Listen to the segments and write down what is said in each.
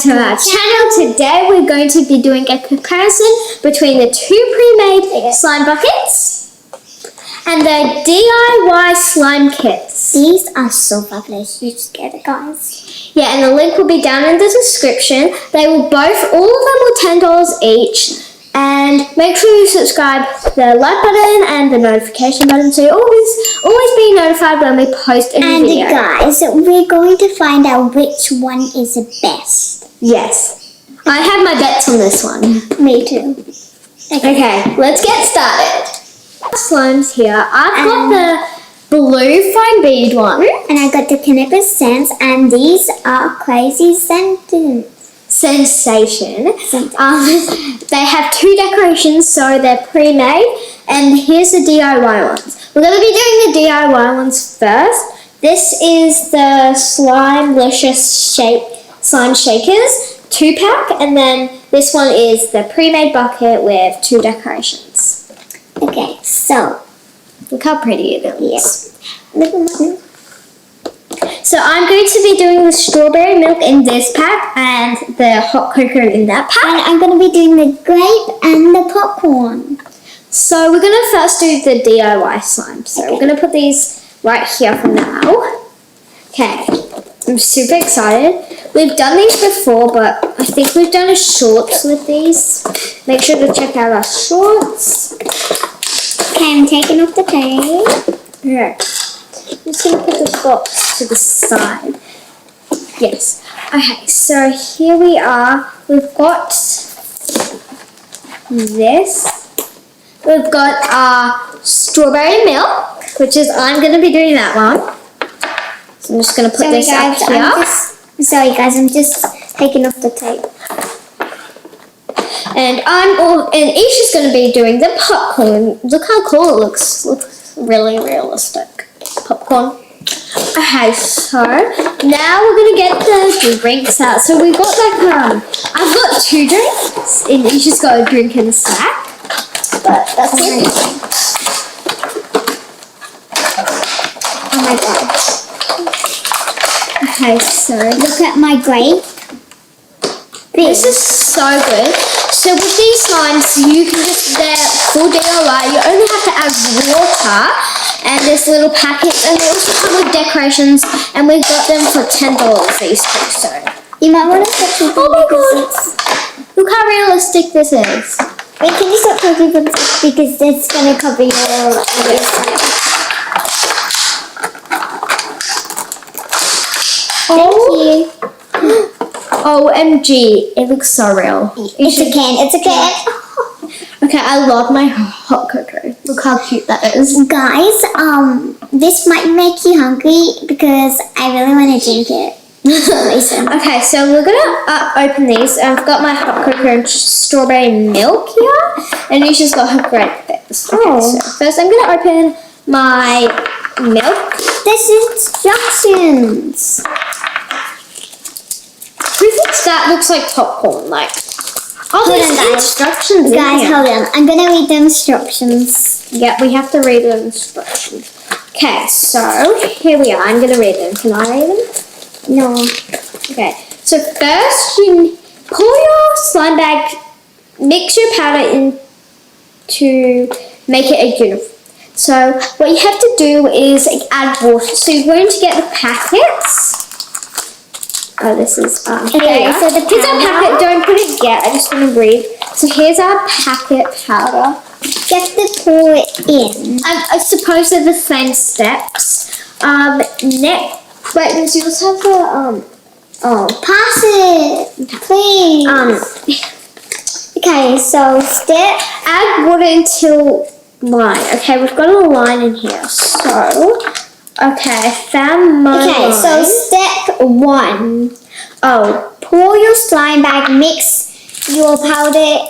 back to our channel. Today we're going to be doing a comparison between the two pre-made slime buckets and the DIY slime kits. These are so fabulous. You should get it, guys. Yeah, and the link will be down in the description. They will both, all of them were $10 each. And make sure you subscribe to the like button and the notification button so you always be notified when we post a new video. And guys, we're going to find out which one is the best. Yes. I have my bets on this one. Me too. Okay, let's get started. Slimes here. I've got the blue fine bead one. And I got the Cannabis Sense, and these are Crazy Sensation. They have two decorations, so they're pre-made, and here's the DIY ones. We're going to be doing the DIY ones first. This is the Slimelicious Slime Shakers 2-pack, and then this one is the pre-made bucket with two decorations. Okay, so look how pretty it is. Yeah. So I'm going to be doing the strawberry milk in this pack and the hot cocoa in that pack. And I'm going to be doing the grape and the popcorn. So we're going to first do the DIY slime. So we're going to put these right here for now. Okay, I'm super excited. We've done these before, but I think we've done a shorts with these. Make sure to check out our shorts. Okay, I'm taking off the tape. Okay. I'm just going to put this box to the side. Yes. Okay, so here we are. We've got this. We've got our strawberry milk, which is, I'm going to be doing that one. So I'm just going to put this up here. Sorry guys, I'm just taking off the tape. And Isha's going to be doing the popcorn. Look how cool it looks. Looks really realistic. Popcorn. Okay, so now we're gonna get the drinks out. So we've got like I've got two drinks, and Isha's got a drink and a snack. But that's it. Oh my god. Okay, so Look at my grape. this is so good. So with these slimes, you can just, they're full DIY. You only have to add water and this little packets, and they also come with decorations, and we got them for $10 these two. So You might want to stop talking. oh my god! Look how realistic this is. Wait, can you stop talking because it's going to cover your waistline. Oh. Thank you. OMG, it looks so real. It's a can. It's a can. Okay, I love my hot cocoa. Look how cute that is. Guys, this might make you hungry because I really want to drink it. Okay, so we're gonna open these. I've got my hot cocoa and strawberry milk here, and Nisha's got her grape bits. Okay, so first I'm gonna open my milk. There's instructions. Who thinks that looks like popcorn? Like, oh, there's instructions. Guys, hold on. I'm gonna read the instructions. Yeah, we have to read the instructions. Okay, so here we are. I'm gonna read them. Can I read them? No. Okay, so first you pour your slime bag, mix your powder in to make it a uniform. So what you have to do is add water. So you're going to get the packets. Oh, this is okay. So here's our packet. Don't put it yet. I just want to read. So here's our packet powder. You have to pour it in. I suppose they're the same steps. Next. Wait, does yours have the, Pass it, please. Okay, so add water until line. Okay, we've got a line in here. So, okay, I found my line. So step 1. Pour your slime bag, mix your powder,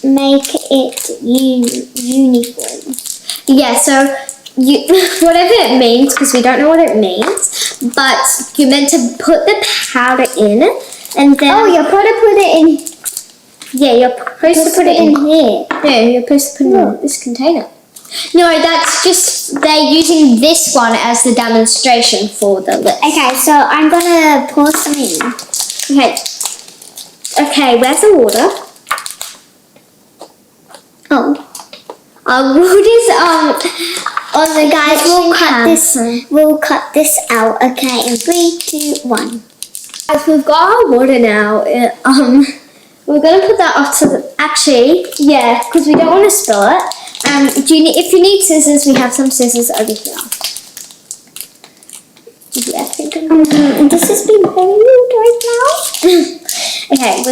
make it uniform. Yeah, so whatever it means, because we don't know what it means, but you're meant to put the powder in, and then... Oh, you're supposed to put it in... Yeah, you're supposed to put it in here. Yeah, you're supposed to put it in this container. No, that's just, they're using this one as the demonstration for the list. Okay, so I'm going to pour some in. Okay. Okay, where's the water? Oh, What is on the guys, kitchen we'll cut this out. Okay, in 3, 2, 1. Guys, we've got our water now. We're gonna put that off to the, actually, yeah, because we don't want to spill it. If you need scissors, we have some scissors over here. Yeah, I think This has been very rude right now. Okay,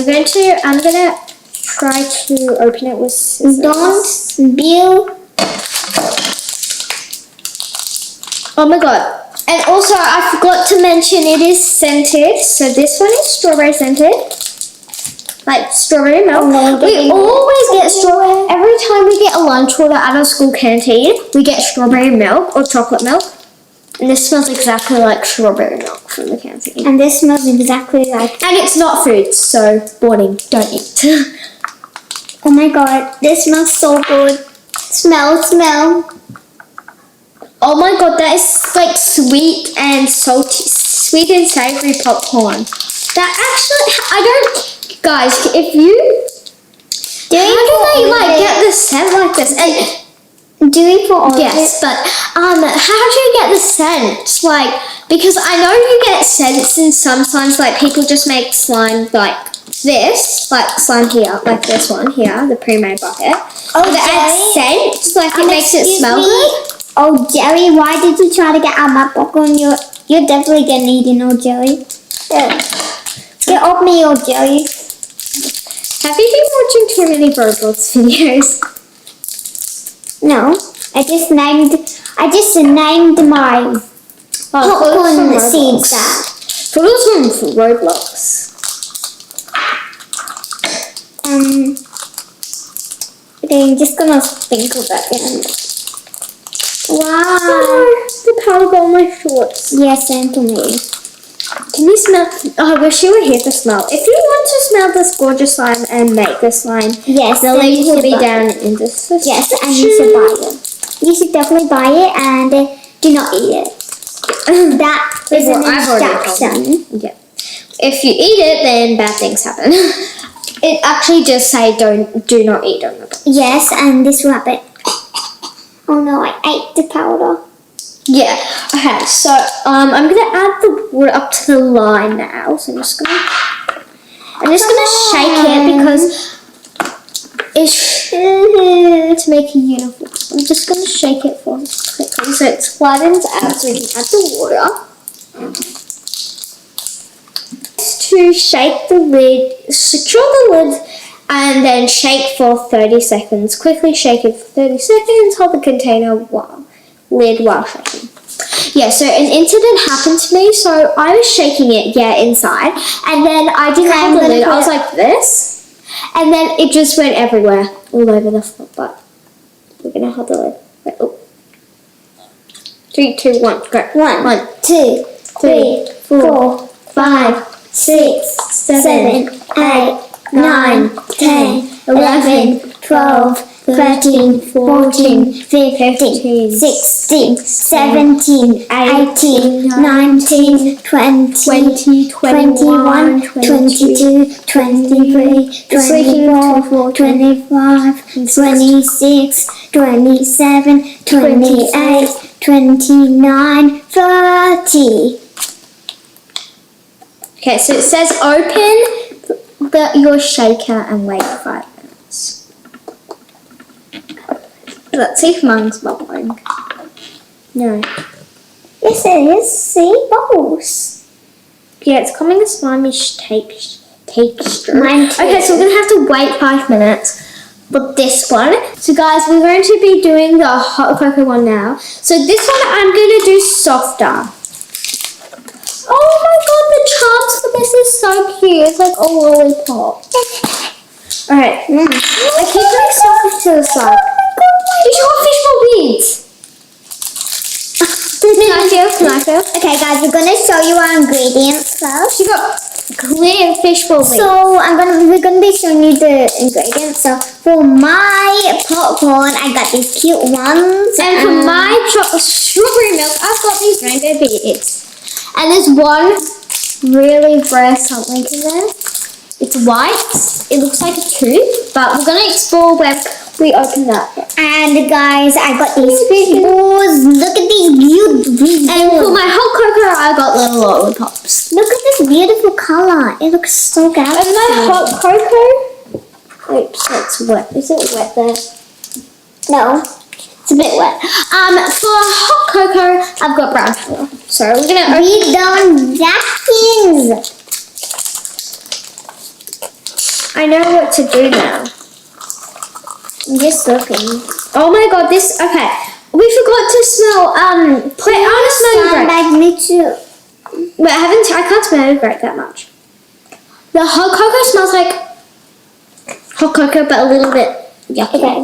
I'm gonna try to open it with scissors. Don't spill. Oh my god. And also, I forgot to mention it is scented. So this one is strawberry scented. Like strawberry milk. Oh no, we always get strawberry. Every time we get a lunch order at our school canteen, we get strawberry milk or chocolate milk. And this smells exactly like strawberry milk from the canteen. And this smells exactly like... And it's not food, so warning, don't eat. Oh my god, this smells so good. Smell. Oh my god, that is like sweet and savory popcorn. That actually, guys, if you, how do they like get the scent like this? And do we put all of it? yes, but how do you get the scent? Like, because I know you get scents in some slimes, like people just make slime like this, like slime here, like this one here, the pre-made bucket. Oh, but it adds scent, like it makes it smell good. Oh, Jelly, why did you try to get out my popcorn? You're definitely getting eaten, oh, Jelly. Get off me, oh, Jelly. Have you been watching too many Roblox videos? No, I just named my popcorn seeds that. Photos from Roblox. Okay, I'm just gonna sprinkle that in. Wow. The powder got on my shorts. Yes, and to me. Can you smell? Oh, I wish you were here to smell. If you want to smell this gorgeous slime and make this slime, yes, the link will be down in the description. Yes, and you should buy it. You should definitely buy it and do not eat it. That is an instruction. Yeah. If you eat it, then bad things happen. It actually just say do not eat on the box. Yes, and this will happen. Oh no, I ate the powder. Yeah. Okay, so I'm gonna add the water up to the line now. So I'm just gonna shake it because it's to make a uniform. I'm just gonna shake it for us quickly so it flattens out so we can add the water. To shake the lid, secure the lid, and then shake for 30 seconds. Quickly shake it for 30 seconds. Hold the container lid while shaking. Yeah, so an incident happened to me. So I was shaking it, inside, and then I didn't hold the lid. I was like this, and then it just went everywhere, all over the floor. But we're gonna hold the lid. Wait, oh. 3, 2, 1, go. 1, 2, 3, 4, 5, 6, 7, 8, 9, 10, 11, 12, 13, 14, 15, 16, 17, 18, 19, 20, 21, 22, 23, 24, 25, 26, 27, 28, 29, 30. Okay, so it says open your shaker and wait 5 minutes. Let's see if mine's bubbling. No. Yes, it is. See, bubbles. Yeah, it's coming a slimy texture. Mine too. Okay, so we're going to have to wait 5 minutes for this one. So guys, we're going to be doing the hot cocoa one now. So this one I'm going to do softer. Oh my god, the charms for this is so cute. It's like a lollipop. Alright. I keep doing softer to the side. You got fishbowl beads. Can I feel? Okay, guys, we're gonna show you our ingredients first. You got clear fishbowl beads. So we're gonna be showing you the ingredients. So for my popcorn, I got these cute ones, and for my strawberry milk, I've got these rainbow beads. And there's one really rare something in there. It's white. It looks like a tooth, but we're gonna explore when we open that. And guys, I got these fish balls. Look at these beautiful. And for my hot cocoa, I got little lollipops. Look at this beautiful color. It looks so good. And my hot cocoa. Oops, it's wet. Is it wet there? No, it's a bit wet. For hot cocoa, I've got brown sugar. So we're gonna open. We done napkins. I know what to do now. I'm just looking. Oh my god, this. Okay, we forgot to smell. I want to smell your grape. Like me too. Wait, I can't smell your grape that much. The hot cocoa smells like hot cocoa, but a little bit yucky. Okay.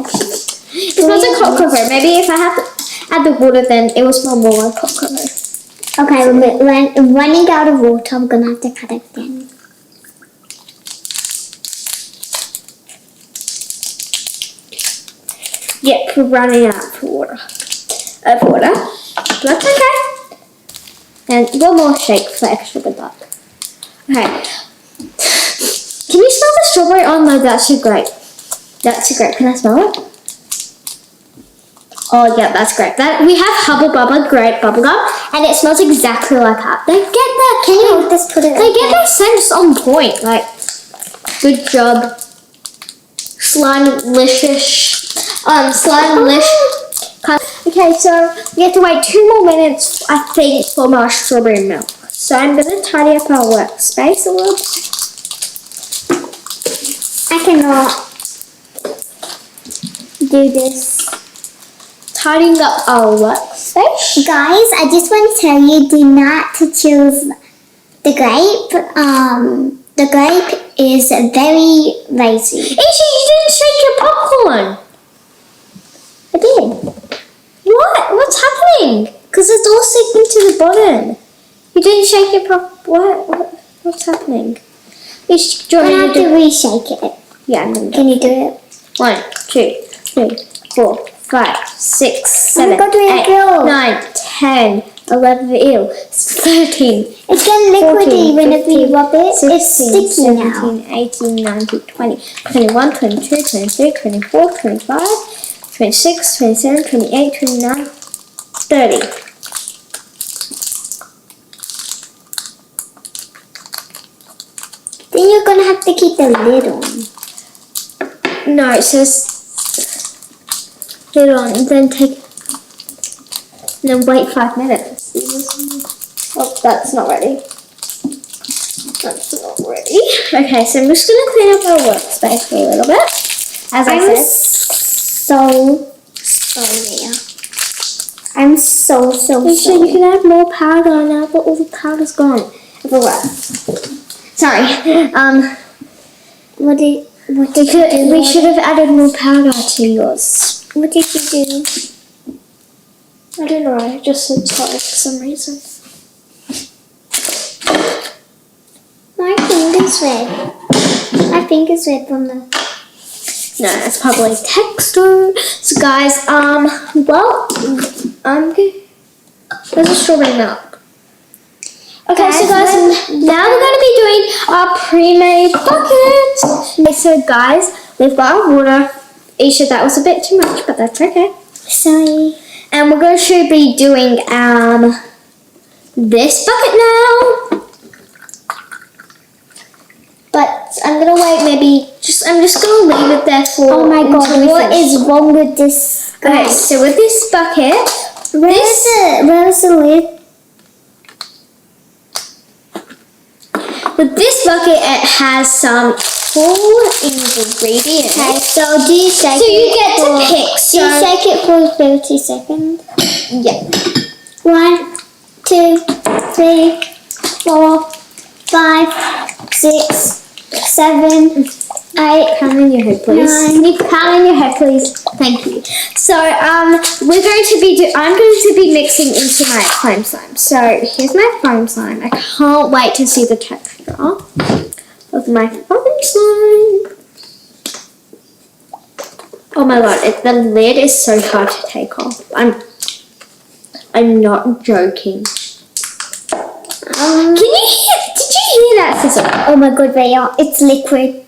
It smells like hot cocoa. Maybe if I have to add the water, then it will smell more like hot cocoa. Okay, when running out of water, I'm gonna have to cut it again. Yep, we're running out of water. That's okay. And one more shake for extra good luck. Okay. Can you smell the strawberry? Oh no, that's your grape. That's your grape. Can I smell it? Oh yeah, that's great. That we have Hubba Bubba grape bubblegum, and it smells exactly like that. They get that. Can you just put it? They get their scents on point. Like, good job. Slime-licious. Okay, so we have to wait 2 more minutes, I think, for our strawberry milk. So I'm gonna tidy up our workspace a little bit. I cannot do this. Tidying up our workspace. Guys, I just want to tell you, do not to choose the grape. The grape is very lazy. Ishi, you didn't shake your popcorn. I did. What? What's happening? Because it's all sticking to the bottom. You didn't shake your What's happening? Ishi, do you want I me have to to do? reshake it. Yeah, I'm gonna do. Can you do it? 1, 2, 3, 4, 5, 6, 7, God, we 8, go. 9, 10, 11, 13. It's getting liquidy 14, whenever you 15, rub it. 16, It's sticky 17, 18, 19, 20, 21, 22, 23, 24, 25, 26, 27, 28, 29, 30. Then you're gonna have to keep the lid on. No, it says lid on, and then then wait 5 minutes. Oh, that's not ready. That's not ready. Okay, so I'm just gonna clean up our workspace for a little bit. As I I'm said. so sorry. I'm so You sorry. can add more powder now, but all the powder's gone everywhere. Sorry. What did We should have added more powder to yours. What did you do? I don't know. I just said sorry for some reason. My finger's red. My finger's red from the. No, it's probably texture. So guys, well, I'm good. There's a strawberry milk. Okay, so guys, now we're going to be doing our pre-made bucket. Okay, so guys, we've got our water. Isha, that was a bit too much, but that's okay. Sorry. And we're going to be doing this bucket now. But I'm going to wait I'm just going to leave it there for Oh my god, until we what finish. is wrong with this? Okay, so with this bucket, Where's the lid? with this bucket, it has some full ingredients. Okay, so do you shake So it? you get to for- pick. Do you So shake it for 30 seconds? yeah. 1, 2, 3, 4, 5, 6, 7, 8. Count in your head, please. 9. Can you count in your head, please? Thank you. So we're going to be I'm going to be mixing into my foam slime. So here's my foam slime. I can't wait to see the texture of my foam slime. Oh my god, the lid is so hard to take off. I'm not joking. Did you hear that sizzle? Oh my god, Rhea, it's liquid.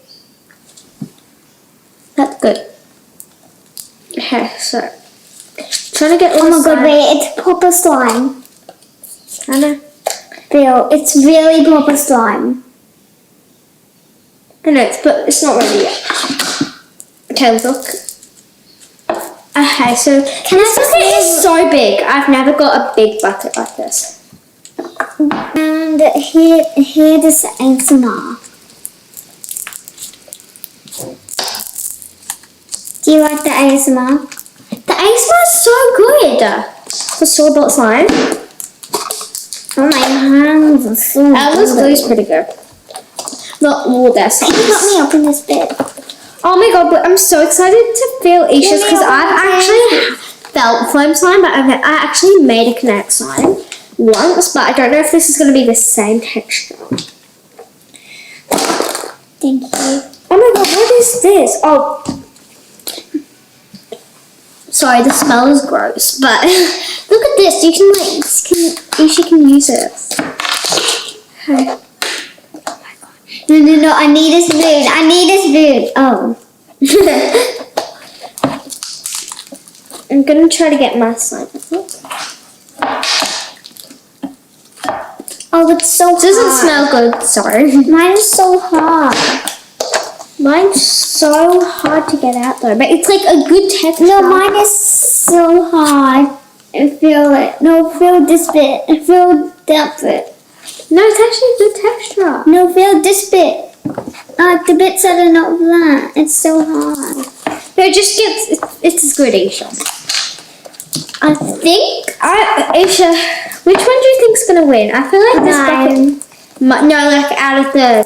That's good. Okay, so trying to get all Oh my the god, slime. Rhea, it's proper slime. I know. Bill, it's really proper slime. I know, but it's not ready yet. Okay, look. Okay, so this bucket is so big. I've never got a big bucket like this. And here is ASMR. Do you like the ASMR? The ASMR is so good. The store-bought slime. Oh my hands are so This good. glue is pretty good. Not all their Can you help me open this bit? Oh my god, but I'm so excited to feel Isha's Really? because I've actually felt foam slime, but I actually made a Connect slime once, but I don't know if this is going to be the same texture. Thank you. Oh my god, what is this? Oh. Sorry, the smell is gross, but look at this. You can Isha can use it. Okay. No, I need a spoon. I need a spoon. Oh. I'm gonna try to get my slime. Oh, it's so hard. It doesn't smell good, sorry. Mine is so hard. Mine's so hard to get out though, but it's like a good texture. No, mine is so hard. I feel it. No, feel this bit. I feel that bit. No, it's actually a good texture. No, feel this bit. The bits that are not flat. It's so hard. No, it just gets, it's as good, Isha. I think, Isha, which one do you think's gonna win? I feel like this bucket, no, like out of the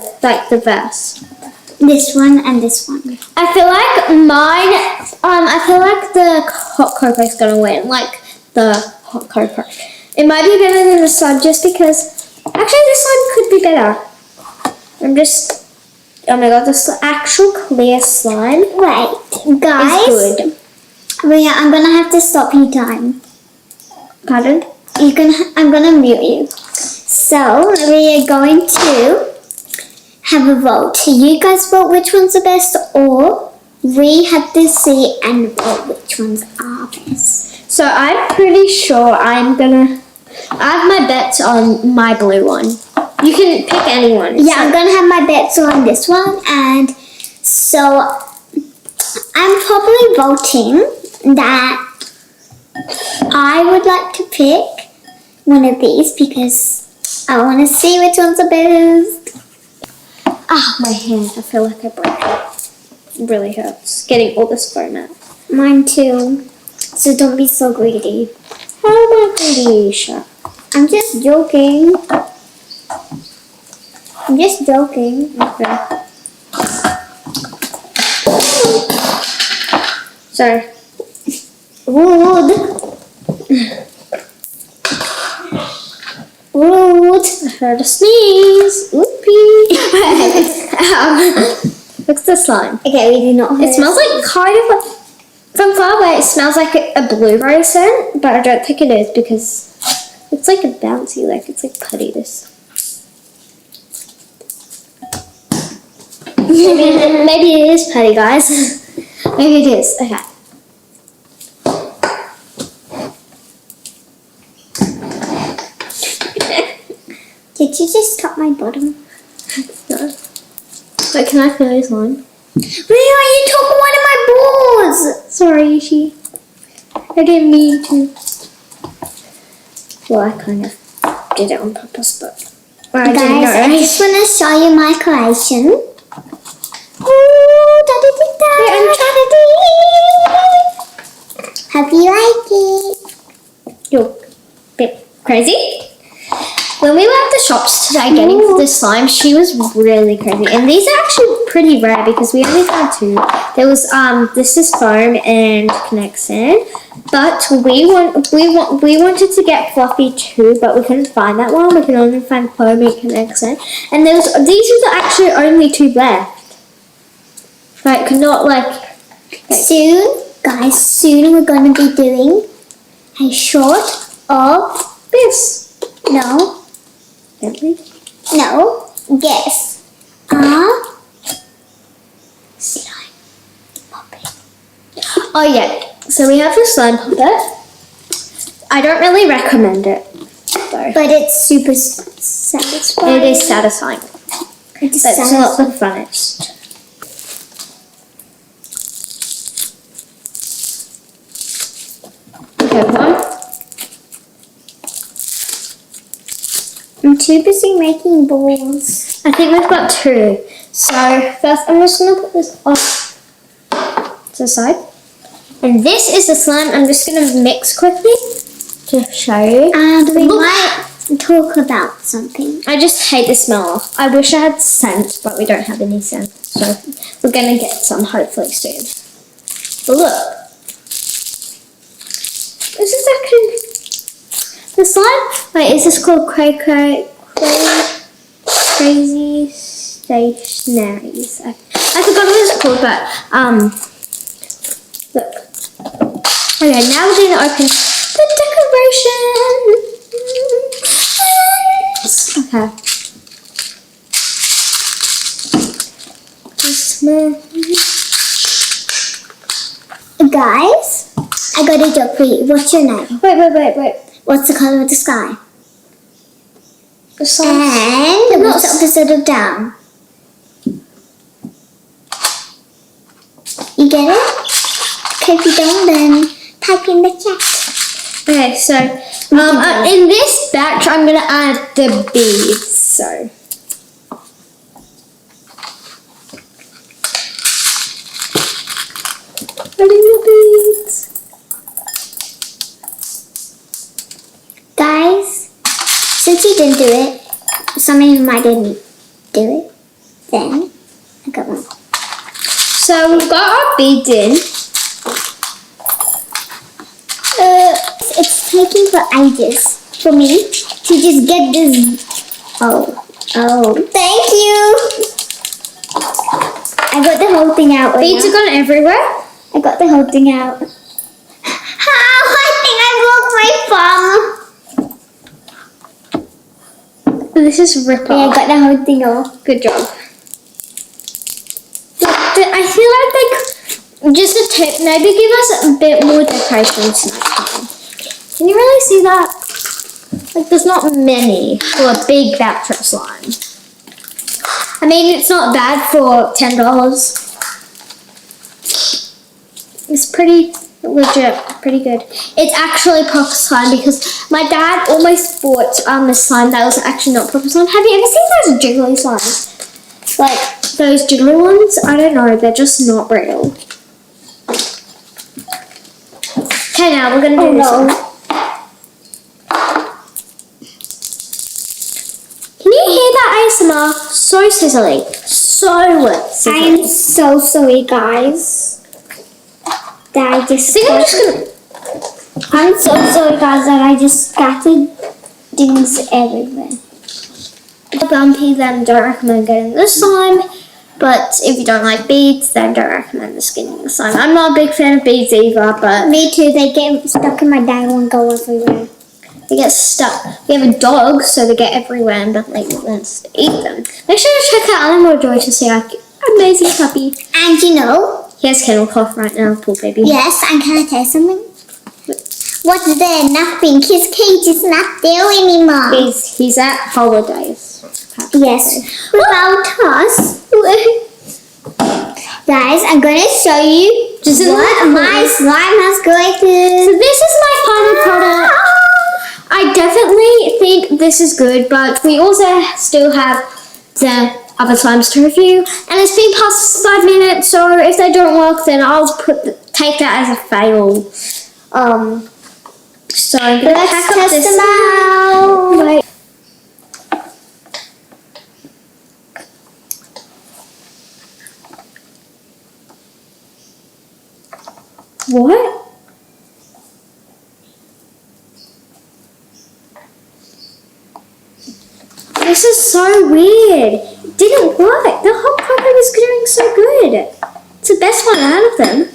verse. This one and this one. I feel like mine, I feel like the hot cocoa's gonna win, like the hot cocoa. It might be better than the slime just because, actually this slime could be better. Oh my god, this actual clear slime Wait, guys. is good. Rhea, I'm gonna have to stop your time. Pardon? I'm gonna mute you. So we are going to have a vote. You guys vote which one's the best, or we have to see and vote which ones are best. So I'm pretty sure I have my bets on my blue one. You can pick anyone. Yeah, I'm gonna have my bets on this one, and so I'm probably voting that I would like to pick one of these because I want to see which one's the best. Ah, my hand. I feel like I broke it. It really hurts. Getting all this foam out. Mine too. So don't be so greedy. How am I greedy, Isha? I'm just joking. I'm just joking. Okay. Sorry. Rude. Rude. I heard a sneeze. Oopie. Look at the slime. Okay, we do not. It smells like kind of like, from far away it smells like a blueberry scent, but I don't think it is because it's like a bouncy, like it's like putty this. Maybe it is putty, guys. Maybe it is. Okay. Did you just cut my bottom? No. Wait, can I feel this one? Rhea, you took one of my balls! Sorry, Ishi. I didn't mean to. Well, I kind of did it on purpose, but I didn't Guys, I know. just want to show you my creation. Ooh, hope you like it. You're a bit crazy. When we were at the shops today getting the slime, she was really crazy. And these are actually pretty rare because we only found two. There was this is foam and Connect Sand, but we wanted to get fluffy too, but we couldn't find that one. We could only find foam and Connect Sand, and these are actually only two left. Like not like Soon, guys, soon we're going to be doing a short of this. no, Bentley. no, Guess. Slime puppet. Oh yeah, so we have the slime puppet. I don't really recommend it though. But it's super satisfying. It is satisfying. It's But it's not the funnest. Okay, one. I'm too busy making balls. I think we've got two. So first I'm just gonna put this off to the side. And this is the slime. I'm just gonna mix quickly to show you. And we Look. might talk about something. I just hate the smell. I wish I had scent, but we don't have any scent. So we're gonna get some hopefully soon. But look. This is actually the slime. Wait, is this called Crazy Stationaries? I forgot what it's called, but look. Okay, now we're going to open the decorations. Okay. Guys, I got a joke for you. What's your name? Wait. What's the color of the sky? The slime. And what's the opposite of down? You get it? Okay, if you don't, then type in the chat. Okay, so in this batch, I'm gonna add the beads. So adding the beads. Guys, since you didn't do it, some of you might didn't do it, then I got one. So we've got our beads in. It's taking for ages for me to just get this. Oh, thank you. I got the whole thing out. Beads have gone everywhere. I got the whole thing out. How? I think I broke my thumb. This is rip Yeah, I off. got the whole thing off. Good job. I feel like just a tip, maybe give us a bit more decorations next time. Can you really see that? Like there's not many for a big batch of slime. I mean it's not bad for $10. It's pretty legit, pretty good. It's actually proper slime because my dad almost bought a slime that was actually not proper slime. Have you ever seen those jiggly slimes? Like those jiggly ones? I don't know, they're just not real. Okay, now we're gonna do this one. Can you hear that ASMR? So sizzling. So sizzling. I am so sorry, guys. That I just. I think I'm just gonna. I'm so sorry, guys, that I just scattered things everywhere. Bumpy, then don't recommend getting the slime. But if you don't like beads, then don't recommend the getting the slime. I'm not a big fan of beads either, but Me too. They get stuck in my bag and go everywhere. they get stuck. We have a dog, so they get everywhere and don't like wants to eat them. Make sure to check out Animal Joy to see our amazing puppy. And you know, He has kennel cough right now, poor baby. yes, and can I tell you something? What's there? Nothing. His cage is not there anymore. He's at holidays. Yes. Without us. Guys, I'm going to show you Just in what the- my slime has created. So this is my final product. I definitely think this is good, but we also still have the other slimes to review. And it's been past 5 minutes, so if they don't work, then I'll take that as a fail. So I'm gonna Let's pack up test this. them out. Wait. What? This is so weird. It didn't work. The whole program is doing so good. It's the best one out of them.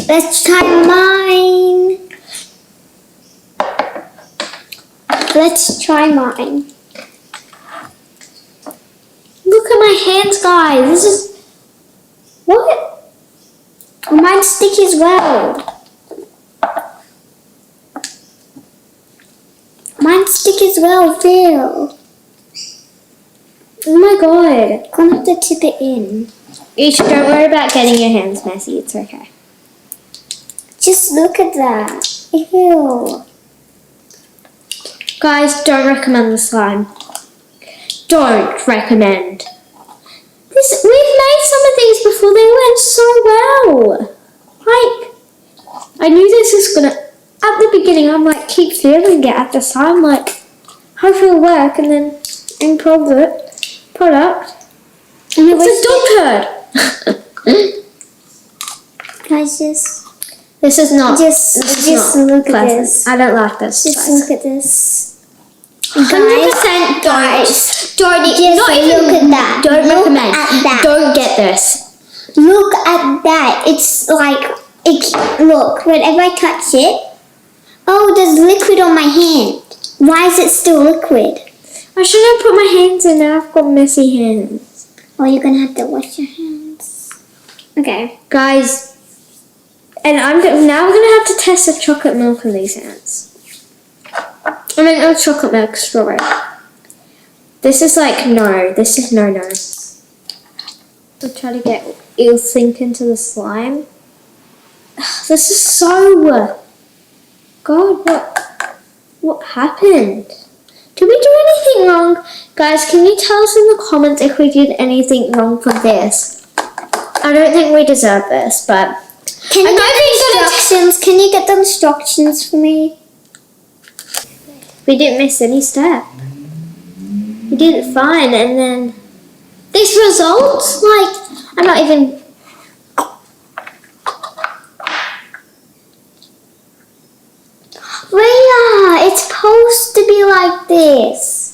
Let's try mine. Let's try mine. hands, guys. This is... What? Oh, mine's sticky as well. Mine's sticky as well, Phil. Oh my god. Gonna have to tip it in. Ish, don't worry about getting your hands messy. It's okay. Just look at that. Ew. Guys, don't recommend the slime. Don't recommend. We've made some of these before. They went so well. Like, I knew this was gonna... At the beginning, I'm like, keep feeling it at the time. Like, hopefully it'll work. And then in product, and it's a dog turd. Guys, just... This is not. Just look at this. I don't like this. Just look at this. 100% don't. Guys, Don't just not even look at that. Don't Look recommend. at that. Don't get this. Look at that. It's like, look, whenever I touch it, oh, there's liquid on my hand. Why is it still liquid? I shouldn't have put my hands in there. I've got messy hands. Oh, you're gonna have to wash your hands. Okay. Guys, and now we're gonna have to test the chocolate milk in these hands. I mean, no chocolate milk, strawberry. This is like, no. This is no. I'll try to get, it'll sink into the slime. This is so, God, what happened? Did we do anything wrong? Guys, can you tell us in the comments if we did anything wrong for this? I don't think we deserve this, but... Can you get the instructions? Can you get the instructions for me? We didn't miss any step. We did it fine, and then... These results, like, I'm not even... Rhea, it's supposed to be like this.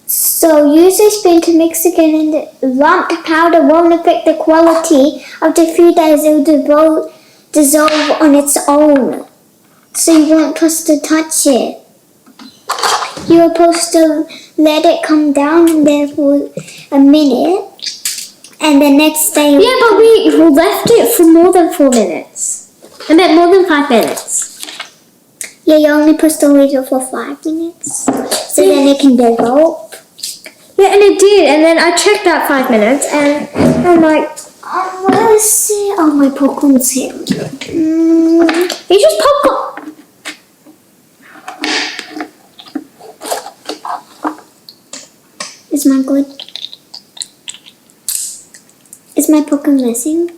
So use a spoon to mix again, and the lumped powder won't affect the quality of the food as it will dissolve on its own. So you won't supposed to touch it. You're supposed to let it come down there for a minute, and the next day... Yeah, but we left it for more than 4 minutes. I meant more than 5 minutes. Yeah, you're only supposed to leave it for 5 minutes, so then it can develop. Yeah, and it did, and then I checked that 5 minutes, and I'm like, let's see. Oh, my popcorn's here. It's just popcorn. Is mine good? Is my popcorn missing?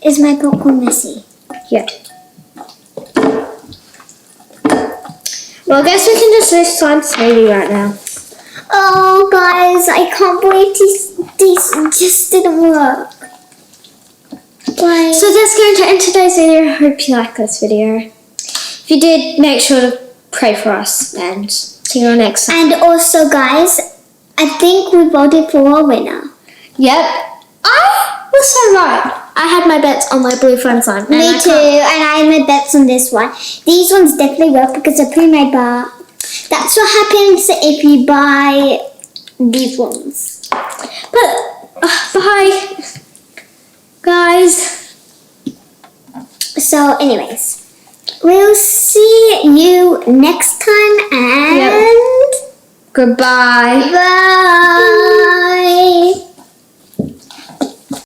Is my popcorn messy? Yeah. Well, I guess we can just do slime smoothie right now. Oh, guys, I can't believe these just didn't work. Like, So that's going to end today's video. I hope you liked this video. If you did, make sure to pray for us, and see you next time. and also, guys, I think we voted for our winner. Yep. I was so right. I had my bets on my blue fun slime. Me too, and I made bets on this one. These ones definitely work because they're pre-made, but that's what happens if you buy these ones. But, bye, guys. So, anyways, we'll see you next time, and Goodbye. bye.